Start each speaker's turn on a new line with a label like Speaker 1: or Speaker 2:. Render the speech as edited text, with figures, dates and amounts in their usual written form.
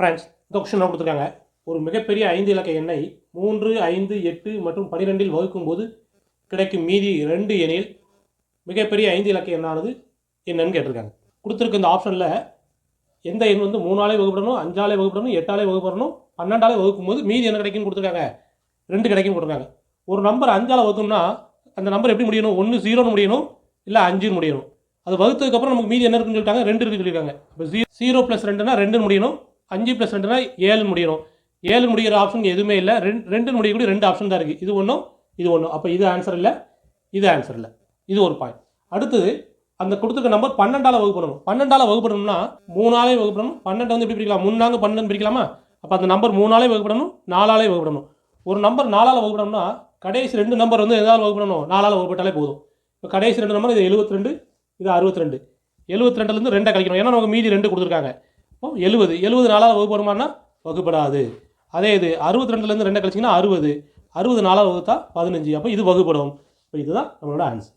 Speaker 1: Friends, இந்த question கொடுத்துருக்காங்க. ஒரு மிகப்பெரிய 5 இலக்க எண்ணை 3, 5, 8 மற்றும் 12இல் வகுக்கும்போது கிடைக்கும் மீதி 2 எனில் மிகப்பெரிய 5 இலக்க எண்ணானது என்னன்னு கேட்டிருக்காங்க. கொடுத்துருக்க இந்த ஆப்ஷனில் எந்த எண் வந்து 3ஆலே வகுப்படணும், 5ஆலே வகுப்படணும், 8ஆலே வகுப்படணும், 12ஆலே வகுக்கும்போது மீதி என்ன கிடைக்குன்னு கொடுத்துருக்காங்க. 2 கிடைக்கும் கொடுத்துருக்காங்க. ஒரு நம்பர் 5ஆல் வகுக்கணும்னா அந்த நம்பர் எப்படி முடியணும்? 1 0ன்னு முடியணும், இல்லை 5ன்னு முடியணும். அது வகுத்ததுக்கப்புறம் நமக்கு மீதி என்ன இருக்குன்னு சொல்லிட்டாங்க, 2 இருக்குன்னு சொல்லியிருக்காங்க. இப்போ 0 + 2னா 2ன்னு முடியணும், 5 + 2னா 7ன்னு முடியணும். 7 முடிகிற ஆப்ஷன் எதுவுமே இல்லை. 2ன்னு முடியக்கூடிய 2 ஆப்ஷன் தான் இருக்குது. இது ஒன்றும் இது ஒன்றும். அப்போ இது ஆன்சர் இல்லை, இது ஆன்சர் இல்லை. இது ஒரு பாயிண்ட். அடுத்தது அந்த கொடுத்துருக்க நம்பர் 12ஆல் வகுப்படணும். 12ஆல் வகுப்படணும்னா 3ஆலே வகுப்படணும். 12 வந்து எப்படி பிரிக்கலாம்? 3 4 12 பிரிக்கலாமா? அப்போ அந்த நம்பர் 3ஆலே வகுப்படணும், 4ஆலே வகுப்படணும். ஒரு நம்பர் 4ஆல் வகுப்படணும்னா கடைசி 2 நம்பர் வந்து எதாவது வகுப்படணும், 4ஆல் வகுப்பட்டாலே போதும். இப்போ கடைசி 2 நம்பர் இது 72, இது 62. 72லேருந்து 2 கழிக்கணும், ஏன்னா நமக்கு மீதி 2 கொடுத்துருக்காங்க. இப்போ 70 4ஆல் வகுப்படுமானா வகுப்படாது. அதே இது 62லேருந்து 2 கழிச்சிங்கன்னா 60 4ஆல் வகுத்தா 15. அப்போ இது வகுப்படும். இப்போ இதுதான் நம்மளோட ஆன்சர்.